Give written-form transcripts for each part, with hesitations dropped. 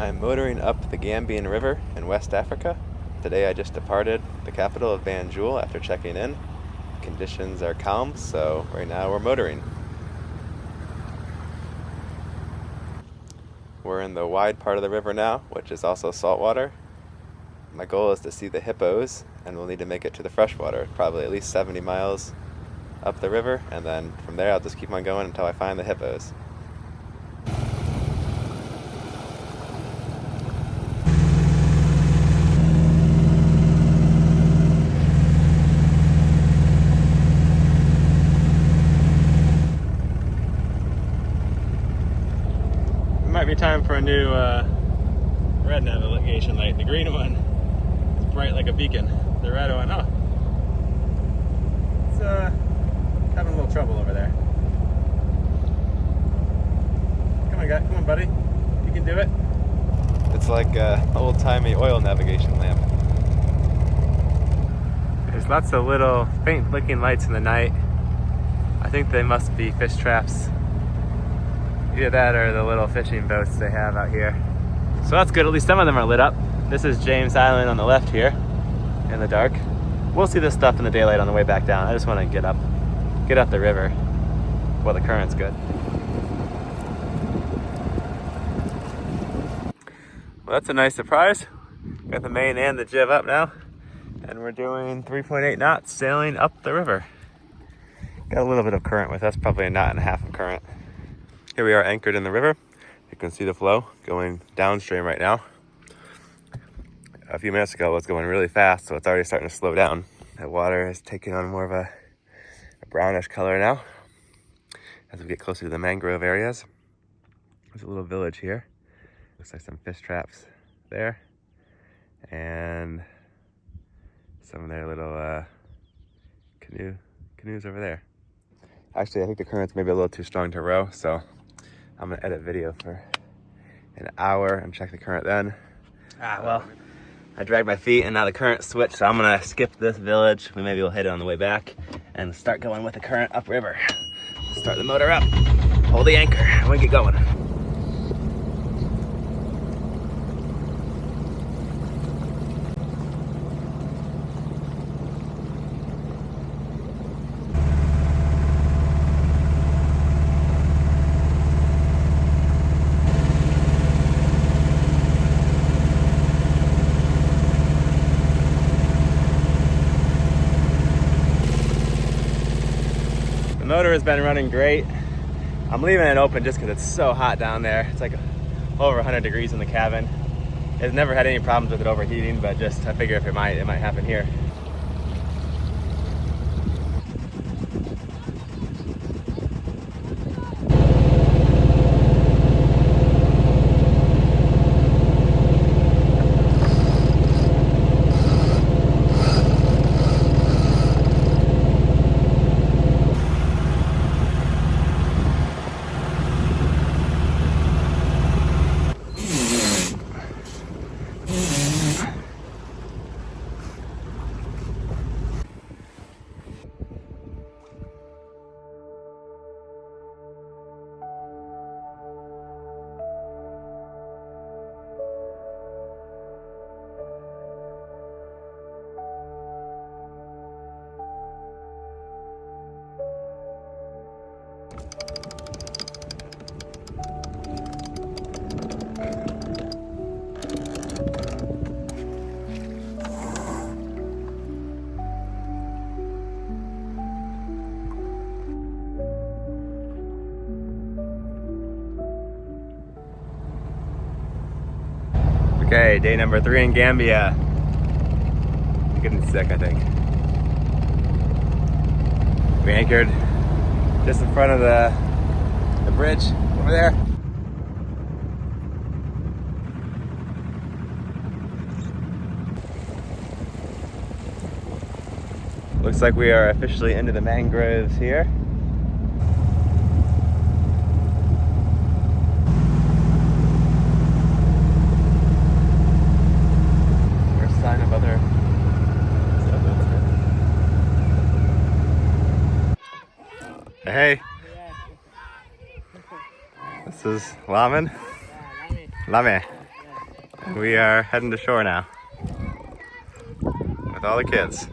I'm motoring up the Gambian River in West Africa. Today I just departed the capital of Banjul after checking in. Conditions are calm, so right now we're motoring. We're in the wide part of the river now, which is also saltwater. My goal is to see the hippos, and we'll need to make it to the freshwater, probably at least 70 miles up the river, and then from there I'll just keep on going until I find the hippos. Might be time for a new red navigation light. The green one is bright like a beacon. The red one, oh, it's having a little trouble over there. Come on, buddy. You can do it. It's like an old-timey oil navigation lamp. There's lots of little faint blinking lights in the night. I think they must be fish traps. Either that or the little fishing boats they have out here. So that's good, at least some of them are lit up. This is James Island on the left here, in the dark. We'll see this stuff in the daylight on the way back down. I just want to get up the river while the current's good. Well, that's a nice surprise. Got the main and the jib up now, and we're doing 3.8 knots sailing up the river. Got a little bit of current with us, probably a knot and a half of current. Here we are anchored in the river. You can see the flow going downstream right now. A few minutes ago it was going really fast, so it's already starting to slow down. The water is taking on more of a brownish color now as we get closer to the mangrove areas. There's a little village here. Looks like some fish traps there. And some of their little canoes over there. Actually, I think the current's maybe a little too strong to row, so I'm gonna edit video for an hour and check the current then. Well, I dragged my feet and now the current switched, so I'm gonna skip this village. Maybe we'll hit it on the way back and start going with the current upriver. Start the motor up, hold the anchor, and we get going. The motor has been running great. I'm leaving it open just because it's so hot down there. It's like over 100 degrees in the cabin. It's never had any problems with it overheating, but just I figure if it might happen here. Okay, day number 3 in Gambia. Getting sick, I think. We anchored just in front of the bridge over there. Looks like we are officially into the mangroves here. Hey. This is Lamin. Lame. We are heading to shore now with all the kids.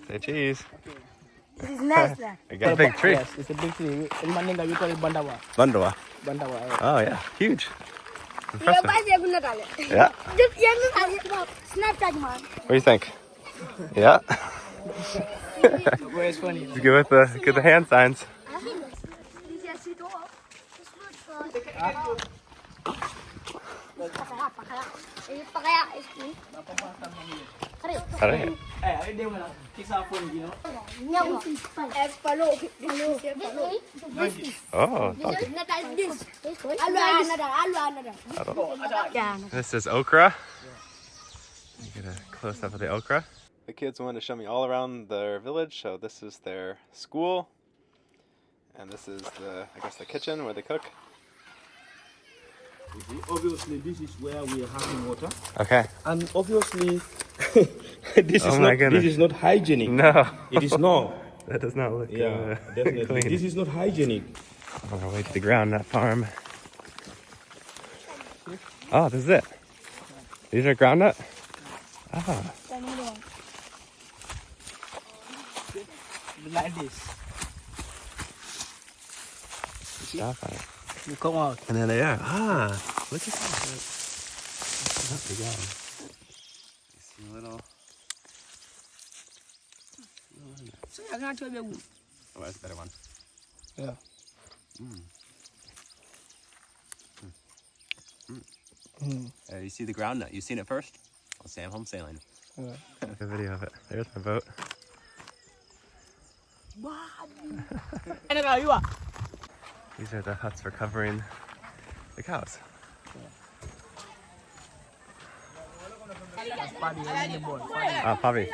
Say cheese. This is nice. We got a big tree. Yes, it's a big tree. In Mandinka, we call it Bandawa. Bandawa. Bandawa. Oh yeah, huge. Impressive. Yeah. What do you think? Yeah. Where's funny? Let's go with the hand signs. Oh, this is okra. Get a close up of the okra. The kids wanted to show me all around their village, so this is their school, and this is I guess the kitchen where they cook. Obviously, this is where we are having water. Okay. And obviously, this is not hygienic. No. It is not. That does not look Definitely. clean. This is not hygienic. On our way to the groundnut farm. Oh, this is it. These are groundnut? Ah. Like this. Stop on it. You come out. And then they are. Ah, look at that. Up they go. You see a little. Oh, that's a better one. Yeah. You see the groundnut? You've seen it first? On samholmessailing. Yeah. Look at the video of it. There's my boat. These are the huts for covering the cows. Ah, Pavi.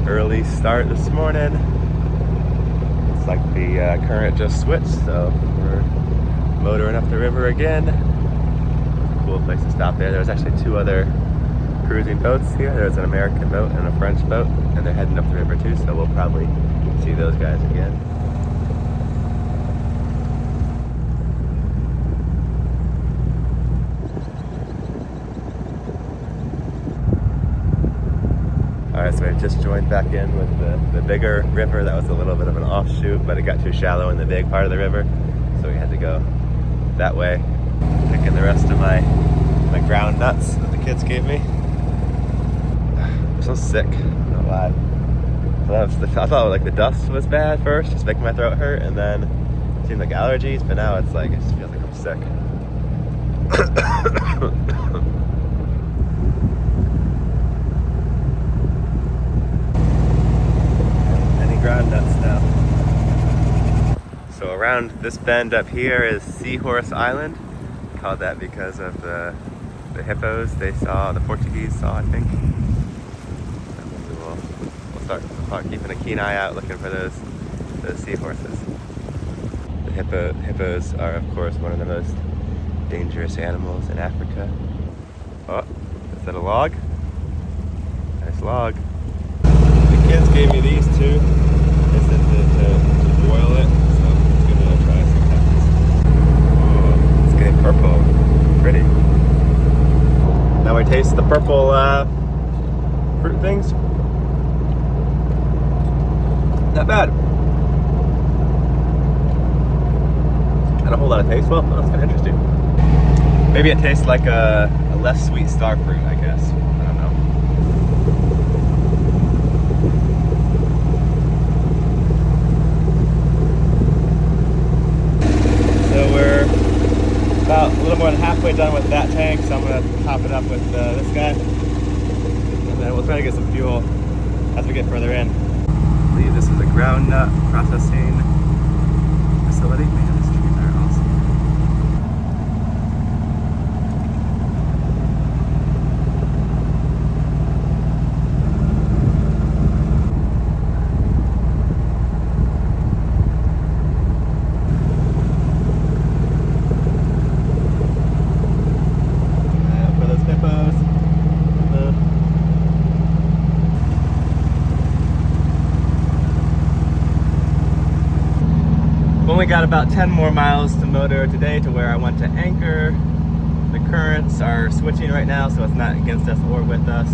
Early start this morning. It's like the current just switched, so we're motoring up the river again. Cool place to stop there. There's actually two other cruising boats here. There's an American boat and a French boat, and they're heading up the river too, so we'll probably see those guys again. Alright, so I just joined back in with the bigger river. That was a little bit of an offshoot, but it got too shallow in the big part of the river, so we had to go that way. Picking the rest of my ground nuts that the kids gave me. I'm so sick, not lie. I thought like the dust was bad first, just making my throat hurt, and then it seemed like allergies, but now it's like, it just feels like I'm sick. Ground nuts now. So around this bend up here is Seahorse Island. Called that because of the hippos they saw, the Portuguese saw, I think. So we'll start keeping a keen eye out looking for those seahorses. The hippos are of course one of the most dangerous animals in Africa. Oh, is that a log? Nice log. The kids gave me these two. They said to boil it, so I'm gonna try some peppers. Oh, it's getting purple. Pretty. Now we taste the purple fruit things. Not bad. Not a whole lot of taste. Well, that's kind of interesting. Maybe it tastes like a less sweet star fruit, I guess. I don't know. So we're about a little more than halfway done with that tank, so I'm going to top it up with this guy. And then we'll try to get some fuel as we get further in. I believe this is a groundnut processing facility. Man, this tree got about 10 more miles to motor today to where I want to anchor. The currents are switching right now, so it's not against us or with us.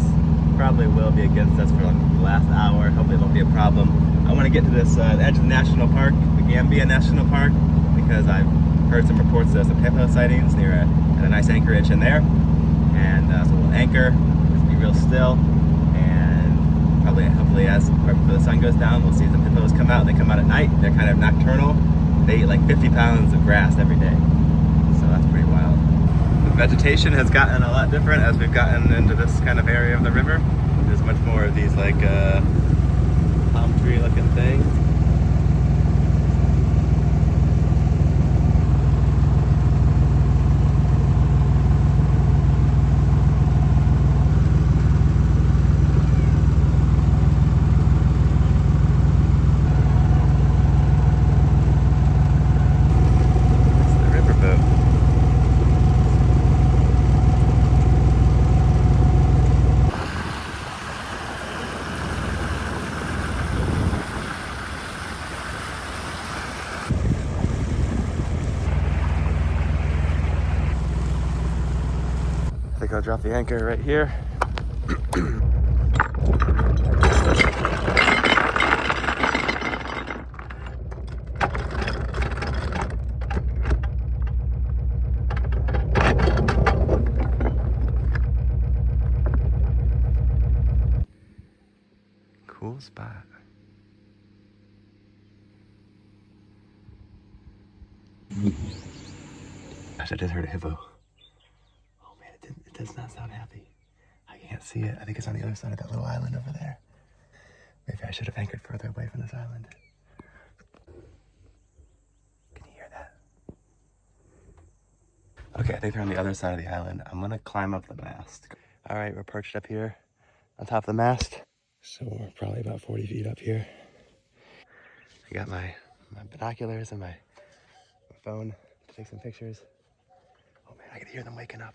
Probably will be against us for like the last hour. Hopefully it won't be a problem. I want to get to this edge of the national park, the Gambia National Park, because I've heard some reports of some hippo sightings near at a nice anchorage in there. And so we'll anchor, just be real still, and probably, hopefully right before the sun goes down, we'll see some hippos come out. They come out at night. They're kind of nocturnal. They eat like 50 pounds of grass every day. So that's pretty wild. The vegetation has gotten a lot different as we've gotten into this kind of area of the river. There's much more of these like palm tree looking things. I think I'll drop the anchor right here. Cool spot. Gosh, I just heard a hippo. Oh man, it does not sound happy. I can't see it. I think it's on the other side of that little island over there. Maybe I should have anchored further away from this island. Can you hear that? Okay, I think they're on the other side of the island. I'm gonna climb up the mast. All right, we're perched up here on top of the mast. So we're probably about 40 feet up here. I got my binoculars and my phone to take some pictures. Oh man, I could hear them waking up.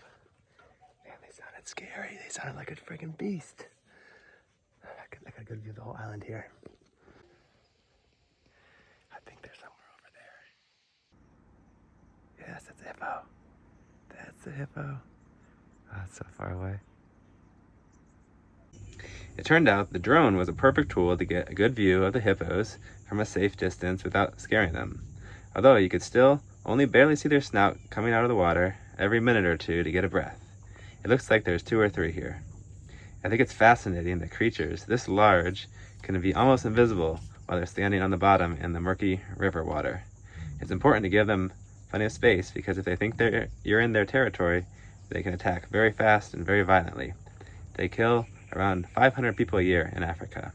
Man, they sounded scary. They sounded like a freaking beast. I got a good view of the whole island here. I think they're somewhere over there. Yes, that's a hippo. That's a hippo. Oh, that's so far away. It turned out the drone was a perfect tool to get a good view of the hippos from a safe distance without scaring them. Although you could still only barely see their snout coming out of the water every minute or two to get a breath. It looks like there's 2 or 3 here. I think it's fascinating that creatures this large can be almost invisible while they're standing on the bottom in the murky river water. It's important to give them plenty of space because if they think you're in their territory, they can attack very fast and very violently. They kill around 500 people a year in Africa.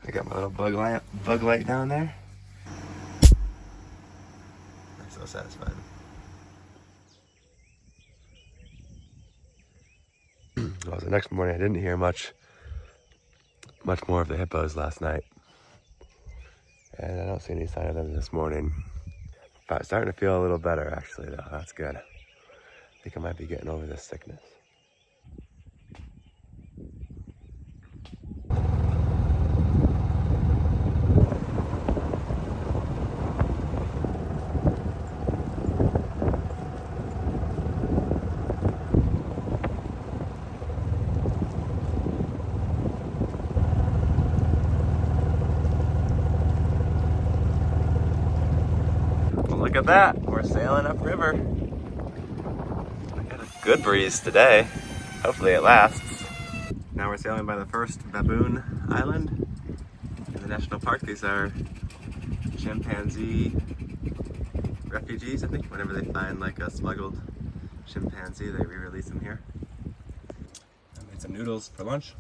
I got my little bug light down there. I'm so satisfied. Well, the next morning I didn't hear much more of the hippos last night. And I don't see any sign of them this morning. But starting to feel a little better actually though, that's good. I think I might be getting over this sickness. Look at that, we're sailing upriver. I got a good breeze today. Hopefully it lasts. Now we're sailing by the first Baboon island in the national park. These are chimpanzee refugees, I think. Whenever they find like a smuggled chimpanzee, they re-release them here. I made some noodles for lunch.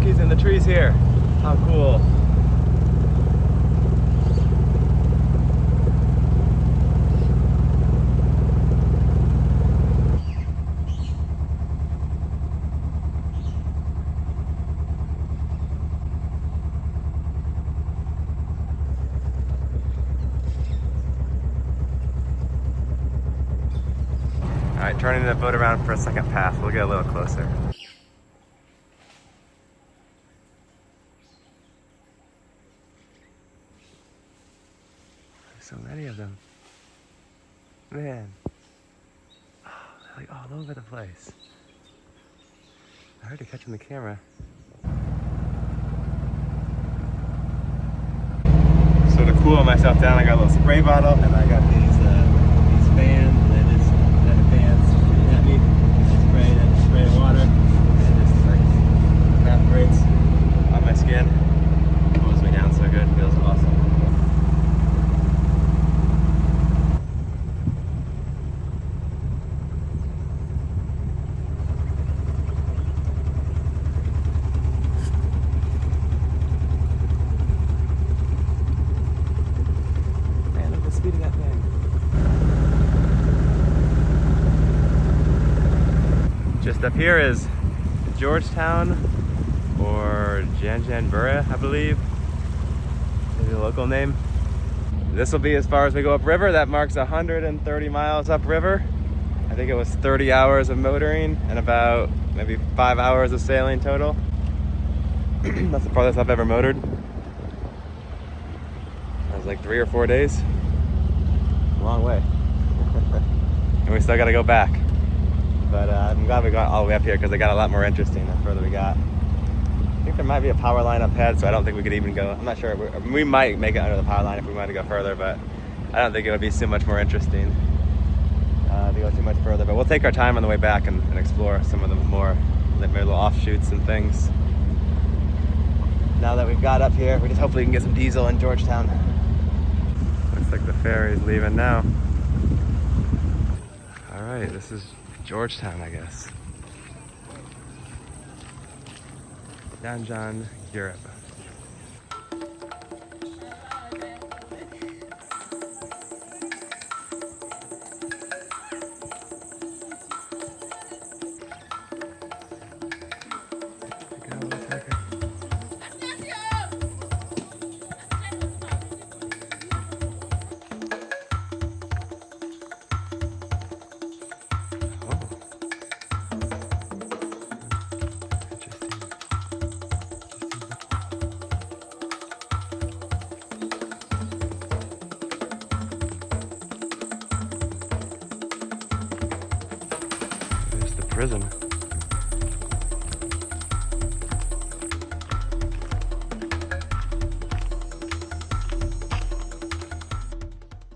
monkeys in the trees here. How cool. All right, turning the boat around for a second pass. We'll get a little closer. There's so many of them. Man. Oh, they're like all over the place. I heard you catching the camera. So to cool myself down, I got a little spray bottle and I got these fans. Spray water and it just like evaporates on my skin. Cools me down so good, feels awesome. Man, look at the speed of that thing. Just up here is Georgetown, or Gambian River, I believe. Maybe the local name. This will be as far as we go upriver. That marks 130 miles upriver. I think it was 30 hours of motoring and about maybe 5 hours of sailing total. That's the farthest I've ever motored. That was like 3 or 4 days. A long way. And we still got to go back. But I'm glad we got all the way up here because it got a lot more interesting the further we got. I think there might be a power line up ahead, so I don't think we could even go. I'm not sure. We might make it under the power line if we wanted to go further, but I don't think it would be so much more interesting to go too much further. But we'll take our time on the way back and explore some of the more maybe little offshoots and things. Now that we've got up here, we just hopefully can get some diesel in Georgetown. Looks like the ferry's leaving now. All right, this is Georgetown, I guess. Banjul, Europe. Prison.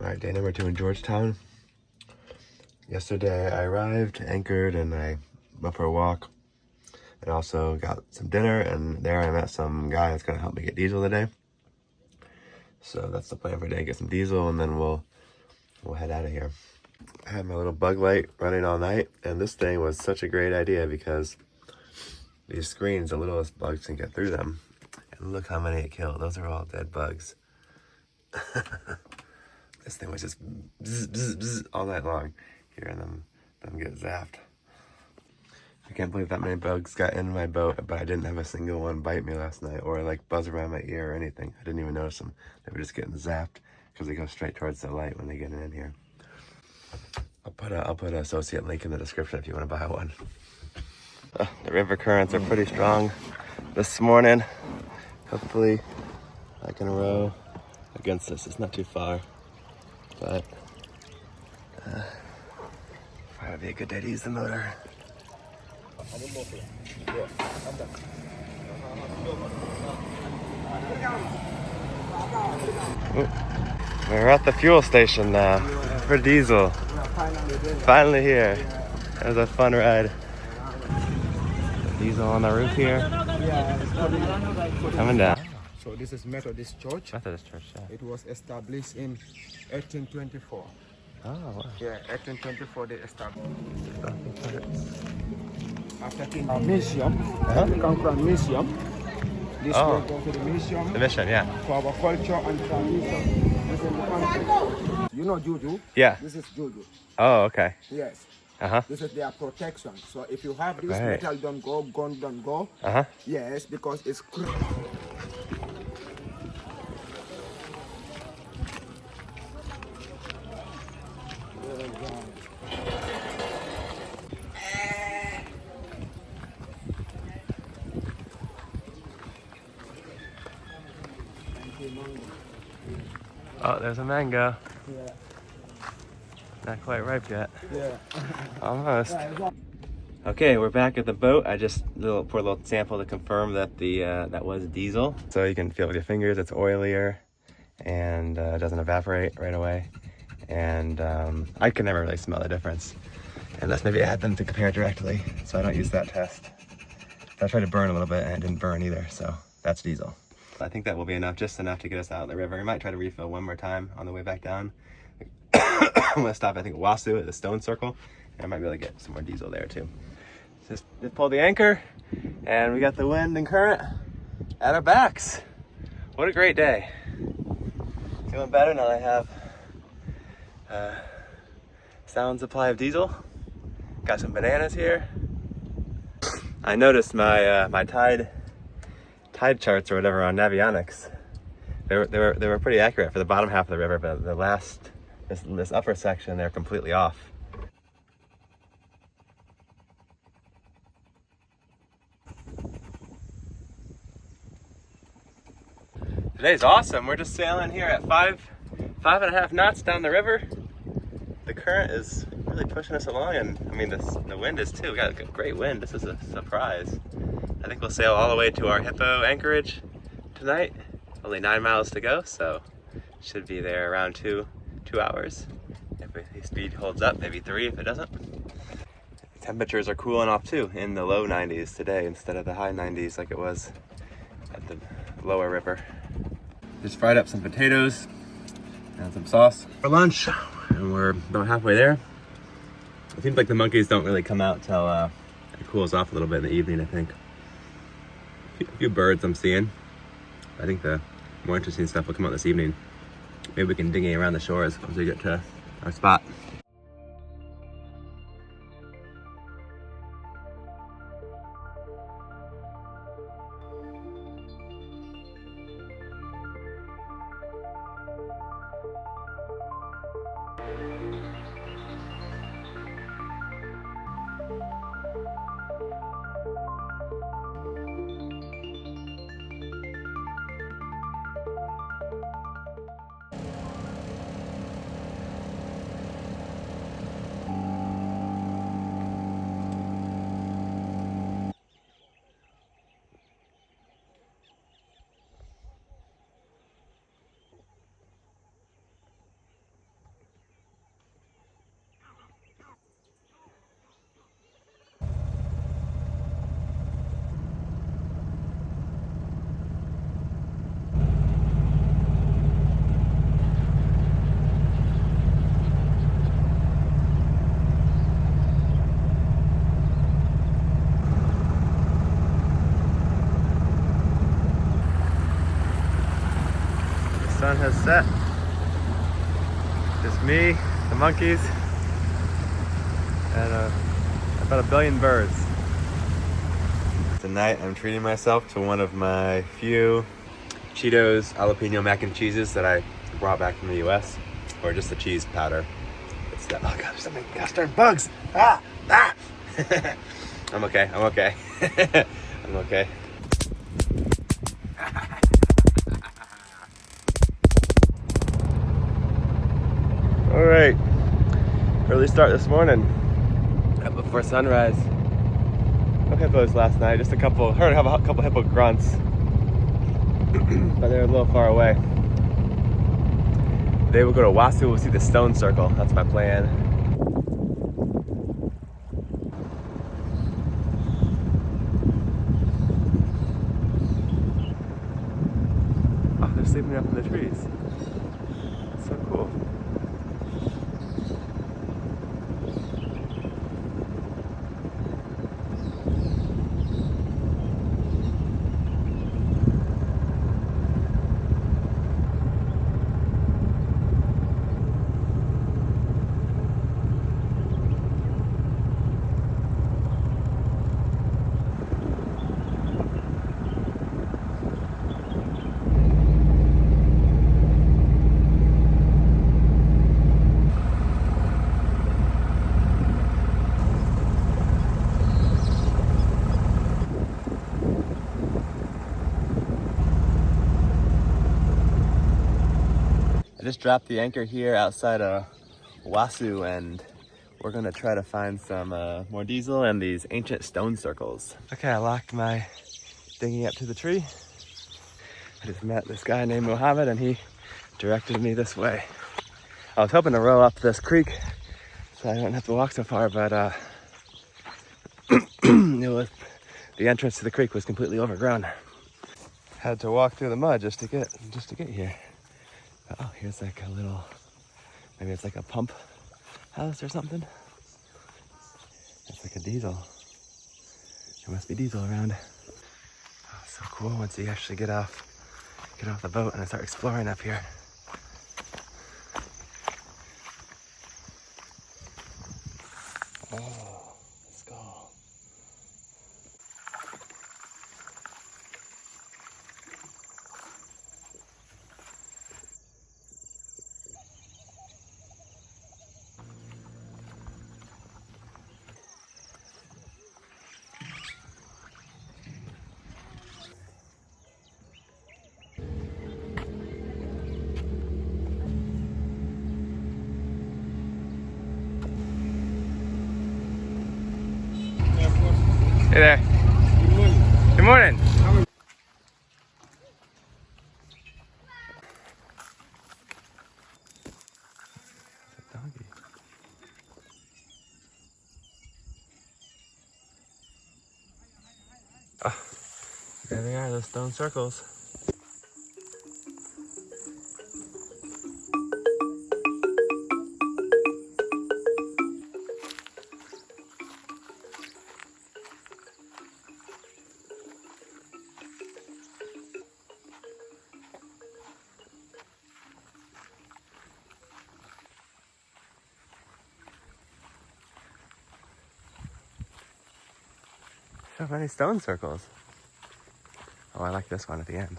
All right, day number 2 in Georgetown. Yesterday I arrived, anchored, and I went for a walk. And also got some dinner, and there I met some guy that's gonna help me get diesel today. So that's the plan for today, get some diesel, and then we'll head out of here. I had my little bug light running all night, and this thing was such a great idea because these screens, the littlest bugs can get through them. And look how many it killed. Those are all dead bugs. This thing was just bzz, bzz, bzz all night long, hearing them get zapped. I can't believe that many bugs got in my boat, but I didn't have a single one bite me last night or like buzz around my ear or anything. I didn't even notice them. They were just getting zapped because they go straight towards the light when they get in here. I'll put an associate link in the description if you want to buy one. The river currents are pretty strong this morning. Hopefully I can row against this. It's not too far, but probably be a good day to use the motor. We're at the fuel station now for diesel. Finally here. That was a fun ride. Diesel on the roof here. Coming down. So this is Methodist Church. Methodist Church, yeah. It was established in 1824. Oh, wow. Yeah, 1824 they established. After After King Museum, come from Museum. This Oh. will go to the museum The mission, yeah. for our culture and tradition within the country. You know juju? Yeah. This is juju. Oh, okay. Yes. Uh-huh. This is their protection. So if you have this, Right. metal don't go, gun don't go. Uh-huh. Yes, because it's Oh, there's a mango. Yeah. Not quite ripe yet. Yeah. Almost. Okay, we're back at the boat. I just pour a little sample to confirm that that was diesel. So you can feel it with your fingers. It's oilier and doesn't evaporate right away. And I can never really smell the difference, unless maybe I had them to compare directly. So I don't use that test. I tried to burn a little bit and it didn't burn either. So that's diesel. I think that will be enough, just enough to get us out of the river. We might try to refill one more time on the way back down. I'm gonna stop, I think, at Wasu at the stone circle. And I might be able to get some more diesel there too. Just pull the anchor and we got the wind and current at our backs. What a great day. Feeling better now that I have a sound supply of diesel. Got some bananas here. I noticed my my tide charts or whatever on Navionics. They were pretty accurate for the bottom half of the river, but the last this upper section they're completely off. Today's awesome. We're just sailing here at 5.5 knots down the river. The current is really pushing us along, and I mean the wind is too. We got a great wind. This is a surprise. I think we'll sail all the way to our Hippo anchorage tonight. Only 9 miles to go, so should be there around 2 hours. If the speed holds up, maybe 3 if it doesn't. Temperatures are cooling off too, in the low 90s today instead of the high 90s like it was at the lower river. Just fried up some potatoes and some sauce for lunch, and we're about halfway there. It seems like the monkeys don't really come out till it cools off a little bit in the evening, I think. A few birds I'm seeing. I think the more interesting stuff will come out this evening. Maybe we can dinghy around the shores once we get to our spot. Sun has set. Just me, the monkeys, and about 1 billion birds. Tonight I'm treating myself to one of my few Cheetos jalapeno mac and cheeses that I brought back from the US, or just the cheese powder. It's that, oh god, there's something, gosh darn bugs! Ah! I'm okay, I'm okay. I'm okay. All right, early start this morning, up before sunrise. No hippos last night, just heard a couple hippo grunts, but they're a little far away. Today we'll go to Wasu, we'll see the stone circle, that's my plan. Oh, they're sleeping up in the trees. It's so cool. just dropped the anchor here outside of Wasu, and we're gonna try to find some more diesel and these ancient stone circles. Okay, I locked my dinghy up to the tree. I just met this guy named Mohammed, and he directed me this way. I was hoping to row up this creek so I don't have to walk so far, but the entrance to the creek was completely overgrown. Had to walk through the mud just to get here. But, oh, here's like a little, maybe it's like a pump house or something. It's like a diesel. There must be diesel around. Oh, so cool once you actually get off the boat and start exploring up here. Oh, let's go. Hey there. Good morning. Good morning. Doggy. Oh, there they are, those stone circles. So many stone circles. Oh, I like this one at the end.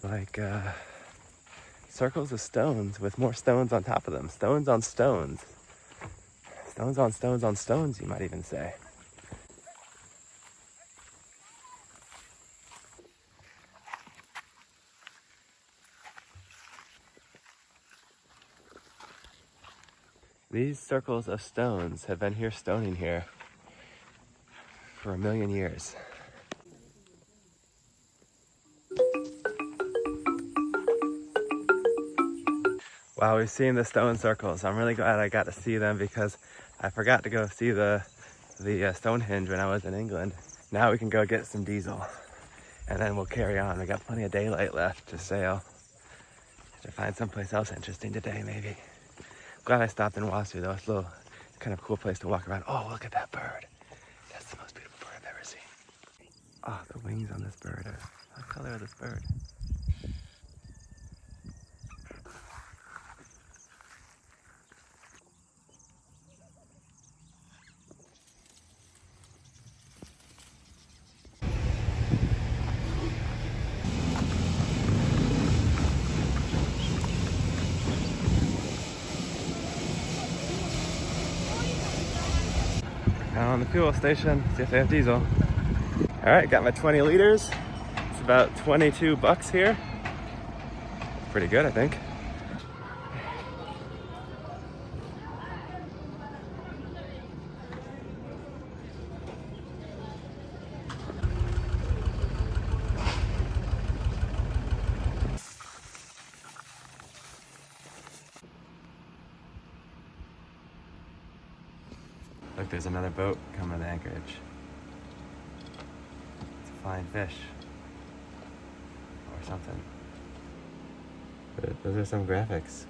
Like circles of stones with more stones on top of them. Stones on stones. Stones on stones on stones, you might even say. These circles of stones have been here stoning here for 1,000,000 years. Wow, we've seen the stone circles. I'm really glad I got to see them because I forgot to go see the Stonehenge when I was in England. Now we can go get some diesel and then we'll carry on. We got plenty of daylight left to sail. To find someplace else interesting today, maybe. Glad I stopped in Wasu though. It's a little kind of cool place to walk around. Oh, look at that bird. That's the most beautiful bird I've ever seen. Oh, the wings on this bird are, what color is this bird? Down on the fuel station, see if they have diesel. All right, got my 20 liters. It's about $22 here. Pretty good, I think. Look, there's another boat coming to the anchorage. It's a flying fish. Or something. But those are some graphics.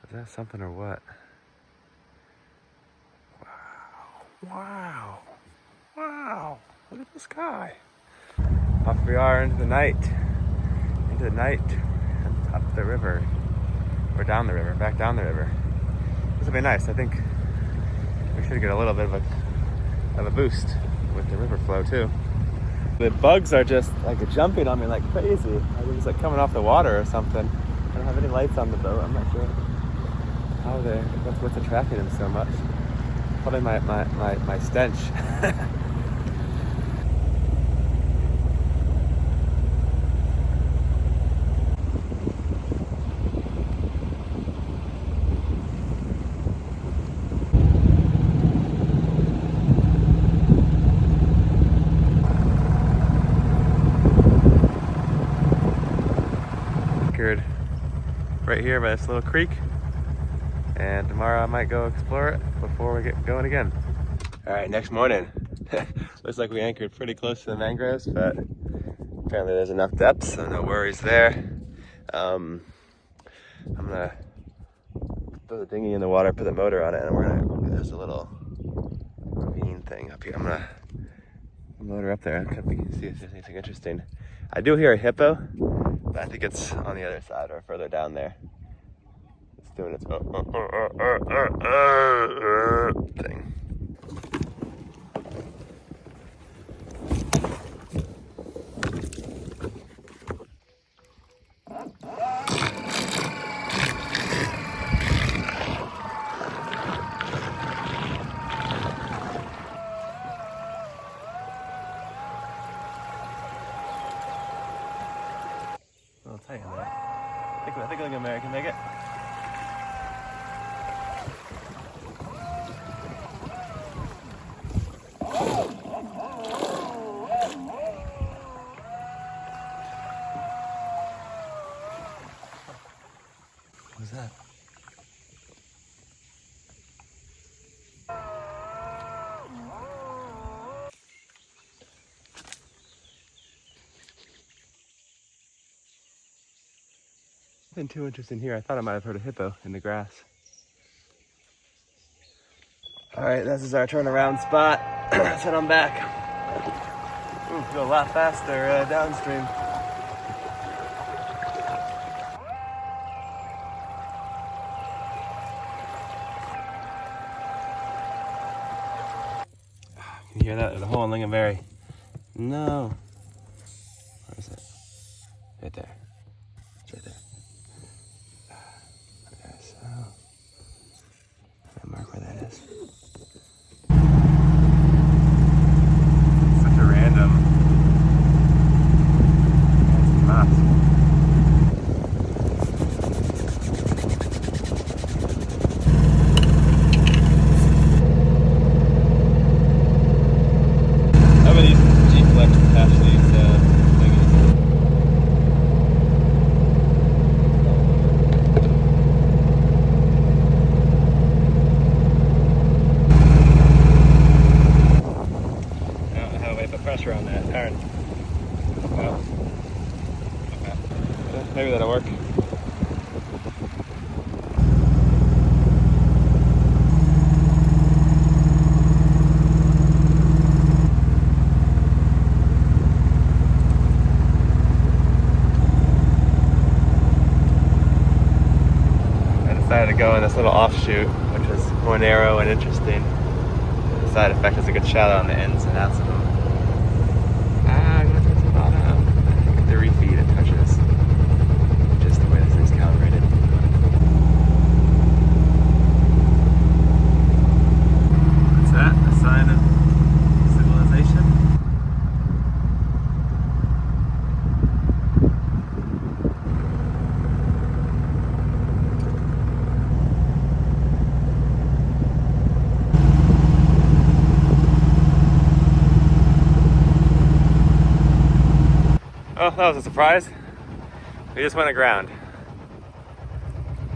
Is that something or what? Wow. Wow. Wow. Look at the sky. Off we are into the night. Into the night. And up the river. Or down the river. Back down the river. This will be nice. I think we should get a little bit of a boost with the river flow too. The bugs are just like jumping on me like crazy. They're just like coming off the water or something. I don't have any lights on the boat. I'm not sure what's attracting them so much. Probably my stench. right here by this little creek. And tomorrow I might go explore it before we get going again. All right, next morning. Looks like we anchored pretty close to the mangroves, but apparently there's enough depth, so no worries there. I'm gonna throw the dinghy in the water, put the motor on it, and there's a little ravine thing up here. I'm gonna motor up there and see if there's anything interesting. I do hear a hippo, but I think it's on the other side or further down there. It's doing its thing. I'll tell you that. I think like American make it. What was that? Nothing too interesting here. I thought I might have heard a hippo in the grass. All right, this is our turnaround spot. Let's head on back. Ooh, go a lot faster downstream. Can you hear that? There's a hole in Lingonberry. No. Where is it? Right there. It's right there. Okay, so mark where that is. Such a random moss. How many G-Flex attach these thingies? Pressure on that turn. Well, okay. Maybe that'll work. I decided to go in this little offshoot, which is more narrow and interesting. The side effect is a good shadow on the ends and outs of them. I'm going to touch the bottom. 3 feet it touches. Just the way this thing's calibrated. What's that? A sign of civilization? Oh, that was a surprise. We just went aground.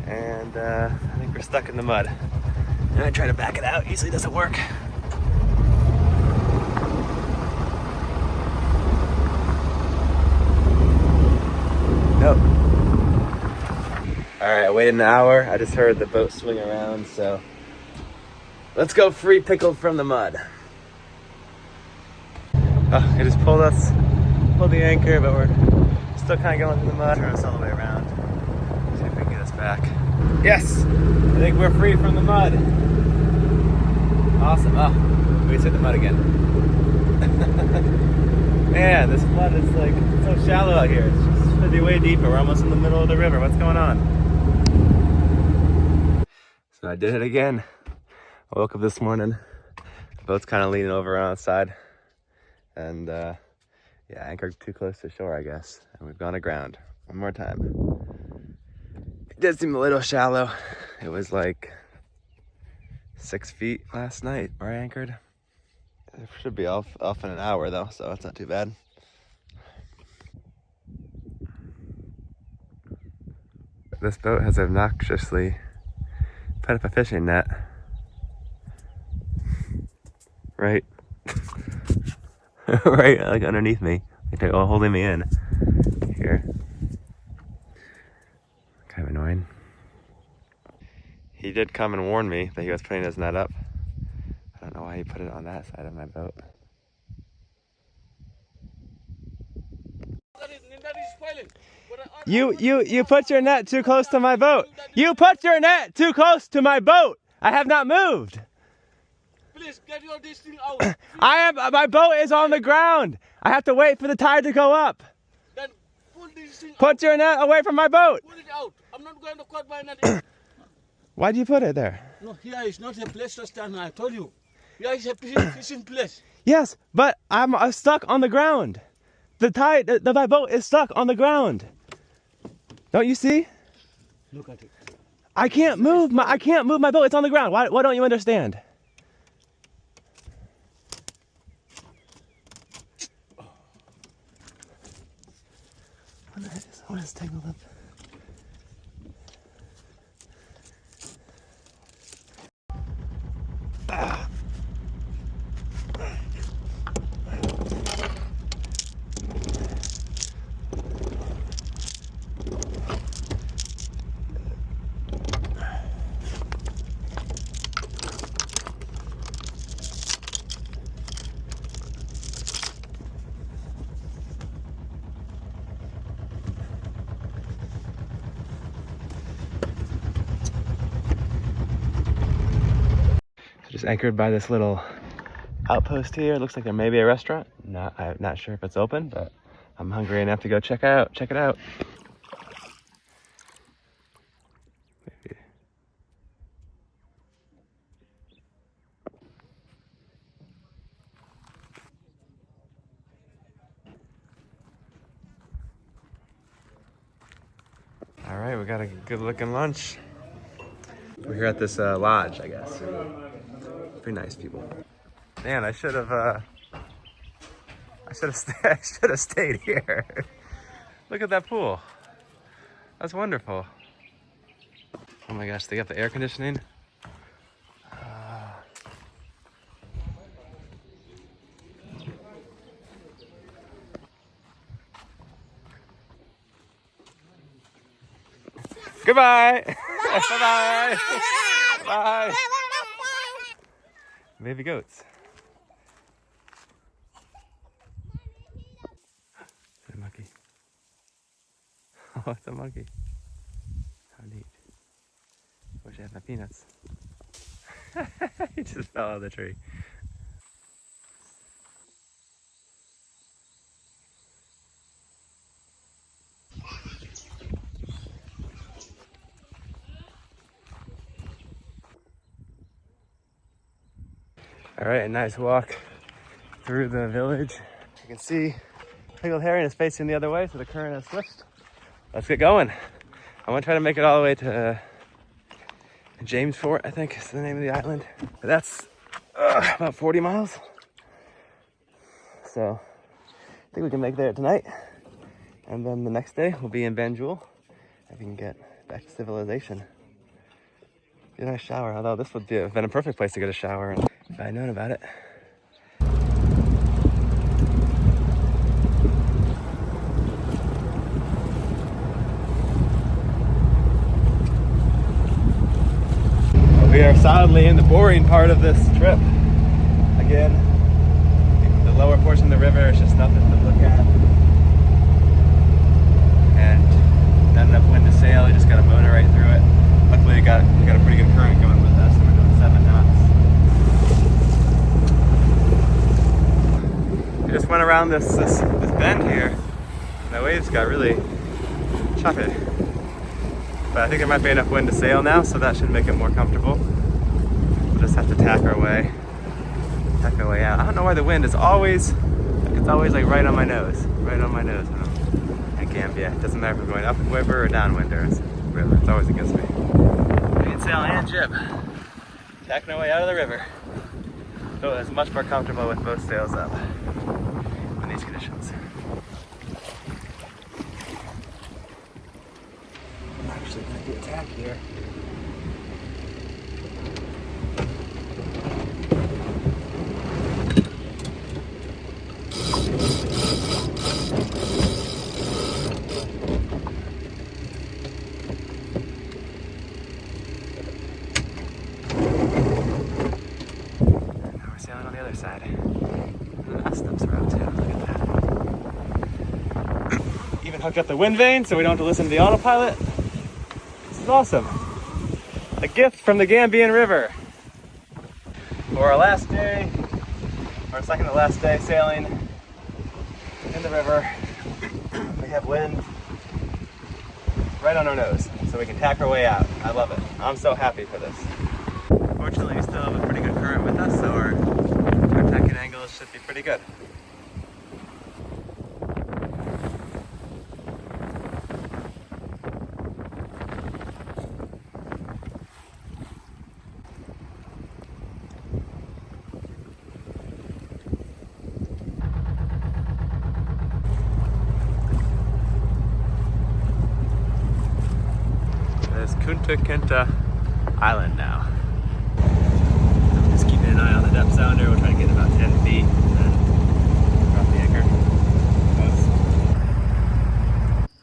And I think we're stuck in the mud. And I try to back it out, usually doesn't work. Nope. All right, I waited an hour. I just heard the boat swing around, so let's go free pickled from the mud. Oh, it just pulled the anchor, but we're still kind of going through the mud. Turn us all the way around. See if we can get us back. Yes! I think we're free from the mud. Awesome. Oh, we just hit the mud again. Man, this mud is like so shallow out here. It's just should be way deeper. We're almost in the middle of the river. What's going on? So I did it again. I woke up this morning. The boat's kind of leaning over on its side. And yeah, anchored too close to shore, I guess. And we've gone aground one more time. It did seem a little shallow. It was like 6 feet last night where I anchored. It should be off in an hour though, so it's not too bad. This boat has obnoxiously put up a fishing net. Right. Right, like underneath me. Like they're all holding me in. Here. Kind of annoying. He did come and warn me that he was putting his net up. I don't know why he put it on that side of my boat. You put your net too close to my boat. You put your net too close to my boat. I have not moved. Please get your this thing out. My boat is on the ground. I have to wait for the tide to go up. Then pull this thing Put your net away from my boat. Pull it out. I'm not going to cut my net. Why'd you put it there? No, here is not a place to stand. I told you. Here is a fishing place. Yes, but I'm stuck on the ground. My boat is stuck on the ground. Don't you see? Look at it. I can't move my boat. It's on the ground. Why don't you understand? What is tangled up? Just anchored by this little outpost here. It looks like there may be a restaurant. I'm not sure if it's open, but I'm hungry enough to go check it out. Maybe. All right, we got a good looking lunch. We're here at this lodge, I guess. Pretty nice people. Man, I should have stayed here. Look at that pool. That's wonderful. Oh my gosh, they got the air conditioning. Goodbye. Bye-bye. Bye. Baby goats. It's a monkey. Oh, it's a monkey. How neat. Wish I had my peanuts. He just fell out of the tree. All right, a nice walk through the village. You can see Pickled Herring is facing the other way, so the current has switched. Let's get going. I want to try to make it all the way to James Fort, I think is the name of the island. But that's about 40 miles. So I think we can make it there tonight. And then the next day we'll be in Banjul and we can get back to civilization. Get a nice shower, although this would have been a perfect place to get a shower if I had known about it. We are solidly in the boring part of this trip. Again, the lower portion of the river is just nothing to look at. And not enough wind to sail, you just gotta motor right through it. Luckily we got a pretty good current going with us, so we're doing 7 knots. We just went around this bend here, and the waves got really choppy. But I think there might be enough wind to sail now, so that should make it more comfortable. We'll just have to tack our way out. I don't know why the wind is always, it's always like right on my nose. Right on my nose at Gambia. It doesn't matter if we're going upriver or downwind or river, it's always against me. Mainsail and jib. Tacking our way out of the river. So it's much more comfortable with both sails up in these conditions. Actually, here. Sailing on the other side. And that slips around too. Look at that. Even hooked up the wind vane so we don't have to listen to the autopilot. This is awesome. A gift from the Gambian River. For our last day, or second to last day sailing in the river, we have wind right on our nose, so we can tack our way out. I love it. I'm so happy for this. Fortunately, we still have a pretty good current with us, so our tacking angles should be pretty good. There's Kunta Kinte Island now. I'm just keeping an eye on the depth sounder. We're trying to get about 10 feet and then drop the anchor.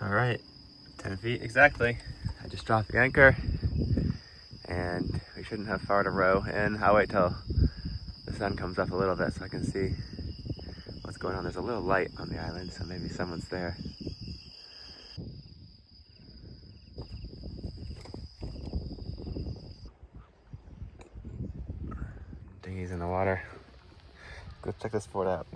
All right, 10 feet exactly. I just dropped the anchor and we shouldn't have far to row in. I'll wait till the sun comes up a little bit so I can see what's going on. There's a little light on the island, so maybe someone's there. Dinghy's in the water. Go check this fort out.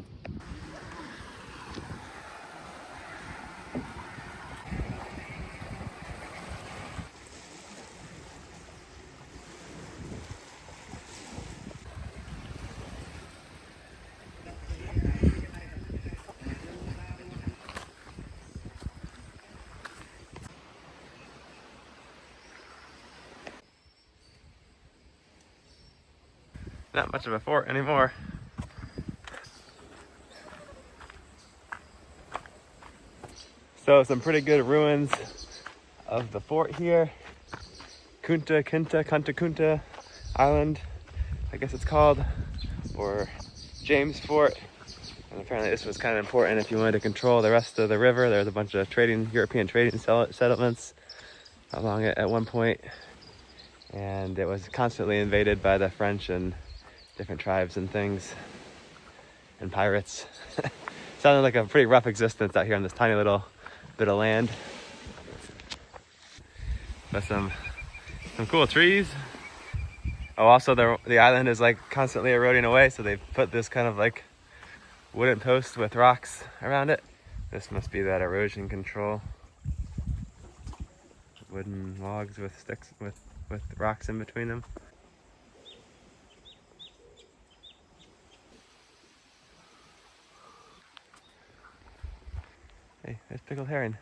Not much of a fort anymore. So some pretty good ruins of the fort here. Kunta Kinte Island, I guess it's called, or James Fort. And apparently this was kind of important if you wanted to control the rest of the river. There was a bunch of European trading settlements along it at one point. And it was constantly invaded by the French and different tribes and things, and pirates. Sounded like a pretty rough existence out here on this tiny little bit of land. But some cool trees. Oh, also the island is like constantly eroding away, so they've put this kind of like wooden post with rocks around it. This must be that erosion control. Wooden logs with sticks with rocks in between them. Hey, there's pickled herring.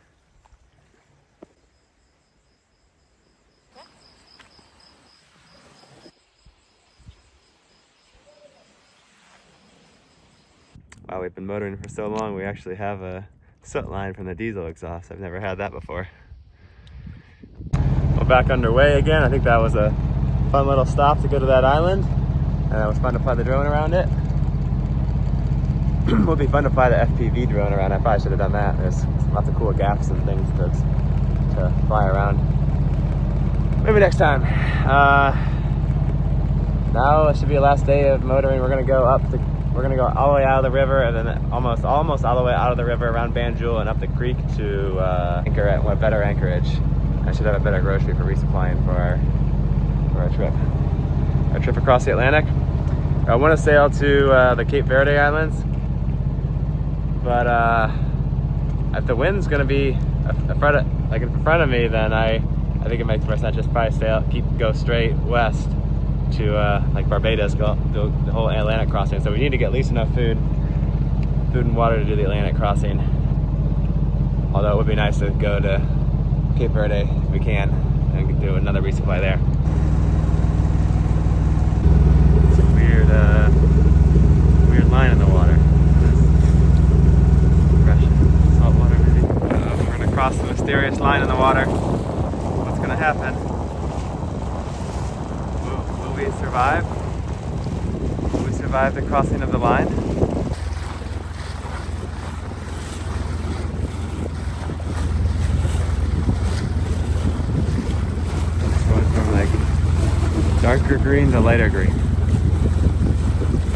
Wow, we've been motoring for so long, we actually have a soot line from the diesel exhaust. I've never had that before. We're back underway again. I think that was a fun little stop to go to that island. And it was fun to fly the drone around it. It would be fun to fly the FPV drone around. I probably should have done that. There's lots of cool gaps and things to fly around. Maybe next time. Now it should be the last day of motoring. We're gonna go all the way out of the river, and then almost all the way out of the river around Banjul and up the creek to anchor at a better anchorage. I should have a better grocery for resupplying for our trip. Our trip across the Atlantic. I want to sail to the Cape Verde Islands, but if the wind's going to be in front of me, then I think it makes more sense just probably go straight west to like Barbados, go the whole Atlantic crossing. So we need to get at least enough food and water to do the Atlantic crossing. Although it would be nice to go to Cape Verde if we can and do another resupply there. It's a weird line in the water. Fresh salt water maybe. We're gonna cross the mysterious line in the water. What's gonna happen? we survived. We survived the crossing of the line. Going from like darker green to lighter green.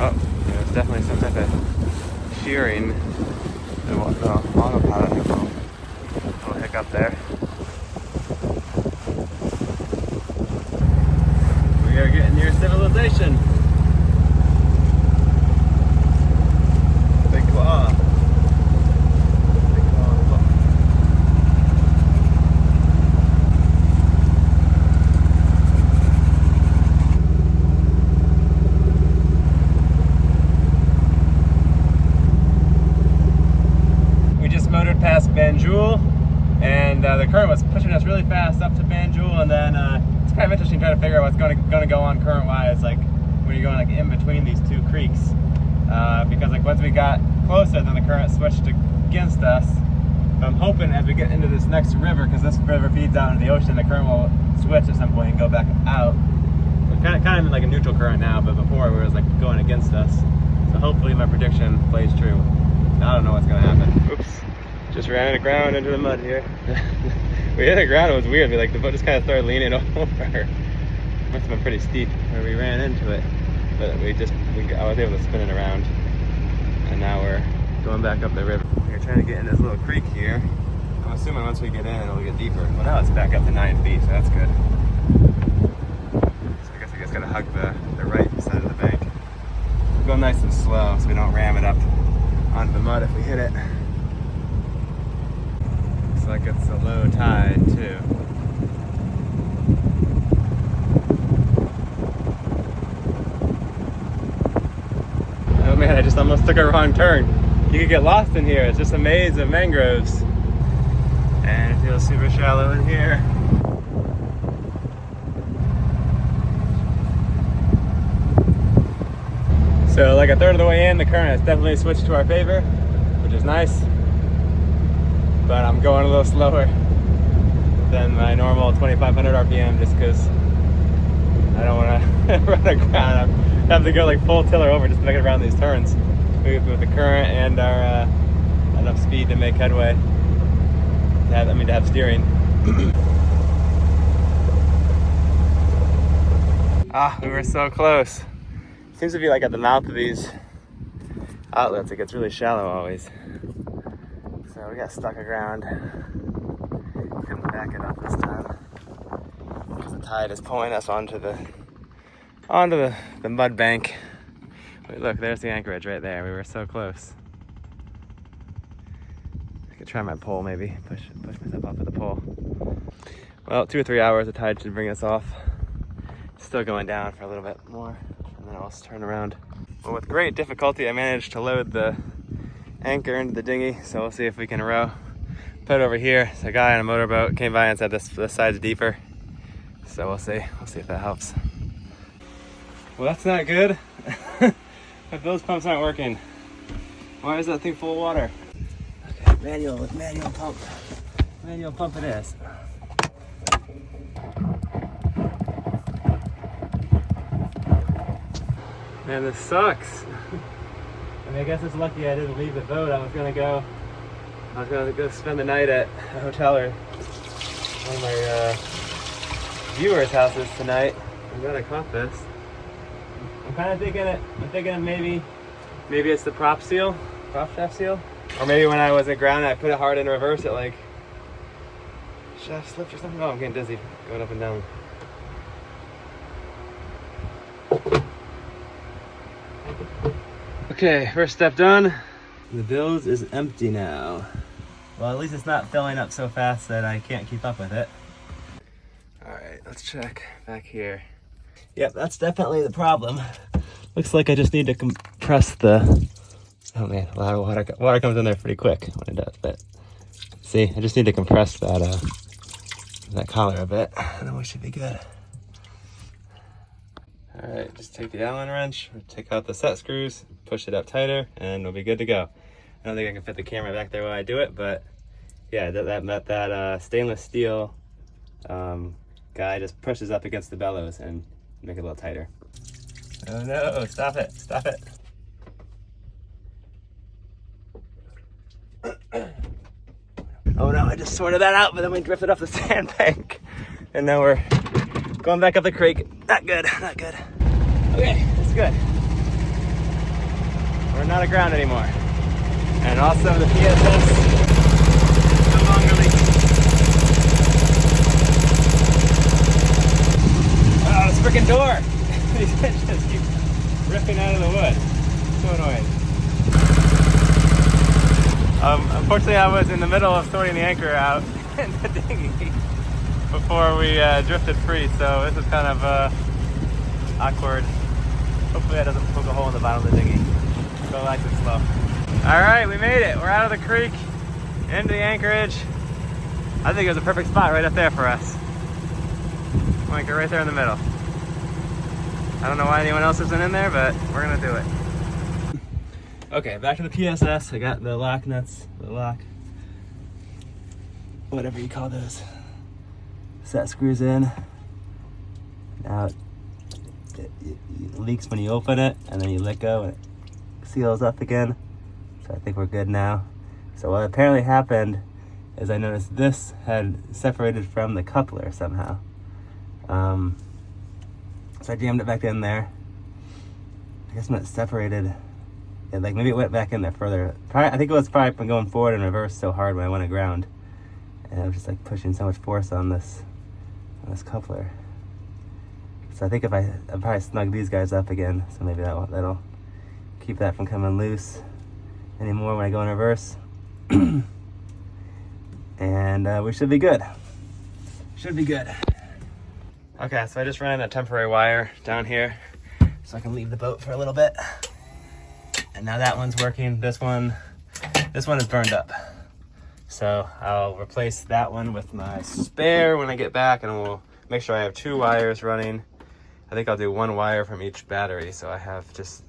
Oh, there's definitely some type of shearing. The autopilot hippo. Little hiccup there. We are getting near civilization. Big claw. Big claw on the book. We just motored past Banjul, and the current was pushing us really fast up to Banjul, and then it's kind of interesting trying to figure out what's going to go on current-wise, like when you're going like in between these two creeks, because like once we got closer, then the current switched against us. So I'm hoping as we get into this next river, because this river feeds out into the ocean, the current will switch at some point and go back out. We're kind of in like a neutral current now, but before it was like going against us. So hopefully my prediction plays true. I don't know what's going to happen. Oops. Just ran aground into the mud here. We hit the ground, it was weird. The boat just kind of started leaning over. Must have been pretty steep where we ran into it. But I was able to spin it around. And now we're going back up the river. We're trying to get in this little creek here. I'm assuming once we get in, it'll get deeper. Well, now it's back up to 9 feet, so that's good. So I guess we just gotta hug the right side of the bank. We'll go nice and slow so we don't ram it up onto the mud if we hit it. Looks like it's a low tide too. Oh man, I just almost took a wrong turn. You could get lost in here. It's just a maze of mangroves. And it feels super shallow in here. So like a third of the way in, the current has definitely switched to our favor, which is nice. But I'm going a little slower than my normal 2,500 RPM just because I don't want to run aground. I have to go like full tiller over just to make it around these turns with the current and our enough speed to make headway. To have steering. We were so close. Seems to be like at the mouth of these outlets, it gets really shallow always. So we got stuck aground. Couldn't back it up this time because the tide is pulling us onto the mud bank. Wait, look, there's the anchorage right there. We were so close. I could try my pole maybe, push myself off of the pole. Well, 2 or 3 hours the tide should bring us off. Still going down for a little bit more, and then I'll turn around. Well, with great difficulty, I managed to load the anchor into the dinghy, so we'll see if we can row. Put it over here. So a guy on a motorboat came by and said this side's deeper. So we'll see if that helps. Well, that's not good. If those pumps aren't working. Why is that thing full of water? Okay, manual pump. Manual pump it is. Man, this sucks. I guess it's lucky I didn't leave the boat. I was gonna go spend the night at a hotel or one of my viewers' houses tonight. I'm glad I caught this. I'm kind of thinking maybe it's the prop shaft seal, or maybe when I was at ground I put it hard in reverse. It like shaft slipped or something. Oh, I'm getting dizzy going up and down. Okay, first step done. The bilge is empty now. Well, at least it's not filling up so fast that I can't keep up with it. All right, let's check back here. Yep, that's definitely the problem. Looks like I just need to compress the... Oh man, a lot of water comes in there pretty quick when it does, but... See, I just need to compress that collar a bit, and then we should be good. All right, just take the Allen wrench, take out the set screws, push it up tighter, and we'll be good to go. I don't think I can fit the camera back there while I do it, but yeah, that stainless steel guy just pushes up against the bellows and Make it a little tighter. Oh no, stop it, stop it. Oh no, I just sorted that out, but then we drifted off the sandbank. And now we're going back up the creek. Not good, not good. Okay, that's good. We're not aground anymore. And also the PSS no longer leaking. Oh, this freaking door! These hinges keep ripping out of the wood. So annoying. Unfortunately, I was in the middle of sorting the anchor out in the dinghy before we drifted free, so this is kind of awkward. Hopefully that doesn't poke a hole in the bottom of the dinghy. Go nice and slow. All right, we made it. We're out of the creek, into the anchorage. I think it was a perfect spot right up there for us. Anchor right there in the middle. I don't know why anyone else isn't in there, but we're gonna do it. Okay, back to the PSS. I got the lock nuts, the lock, whatever you call those. So that screws in. Now it leaks when you open it, and then you let go and it seals up again. So I think we're good now. So what apparently happened is I noticed this had separated from the coupler somehow. So I jammed it back in there. I guess when it separated, like maybe it went back in there further. I think it was probably from going forward and reverse so hard when I went aground. And I was just like pushing so much force on this coupler. So I think if I'll probably snug these guys up again. So maybe that'll keep that from coming loose anymore when I go in reverse. And we should be good. Should be good. Okay, so I just ran a temporary wire down here so I can leave the boat for a little bit. And now that one's working. This one is burned up. So I'll replace that one with my spare when I get back, and we'll make sure I have 2 wires running. I think I'll do 1 wire from each battery, so I have just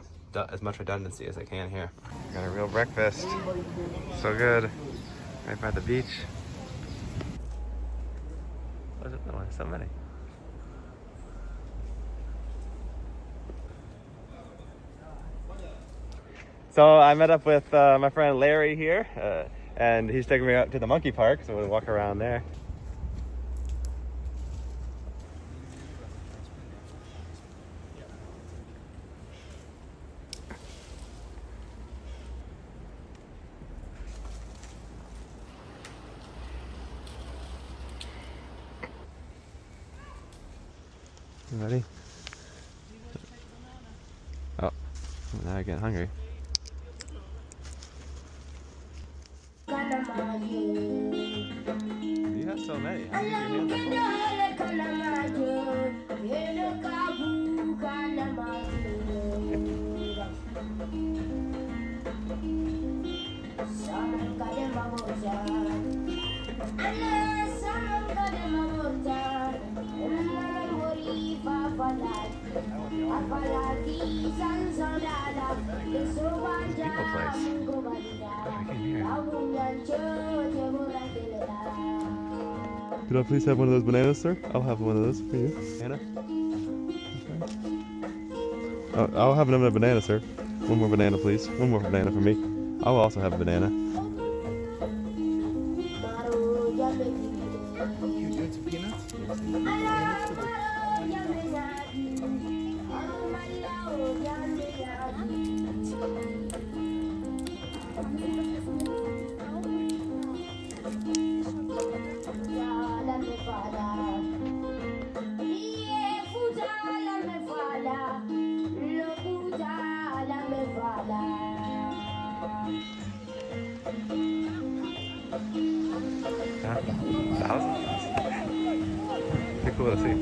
as much redundancy as I can here. Got a real breakfast. So good. Right by the beach. What is it? Oh, so many. So I met up with my friend Larry here, and he's taking me out to the monkey park, so we'll walk around there. You ready? Oh, now I get hungry. You have so many. How do you get your hands People place. Could I please have one of those bananas, sir? I'll have one of those for you. Banana? Okay. I'll have another banana, sir. One more banana, please. One more banana for me. I'll also have a banana. Thousands? Pretty cool to see.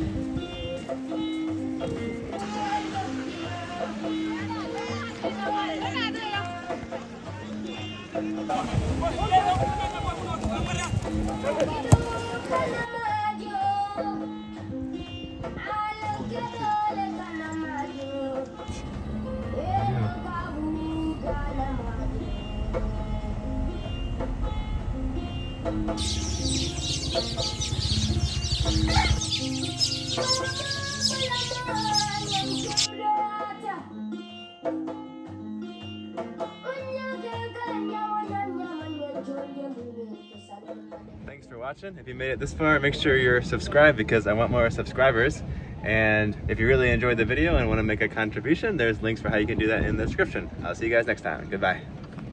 Thanks for watching. If you made it this far, make sure you're subscribed because I want more subscribers. And if you really enjoyed the video and want to make a contribution, there's links for how you can do that in the description. I'll see you guys next time. Goodbye.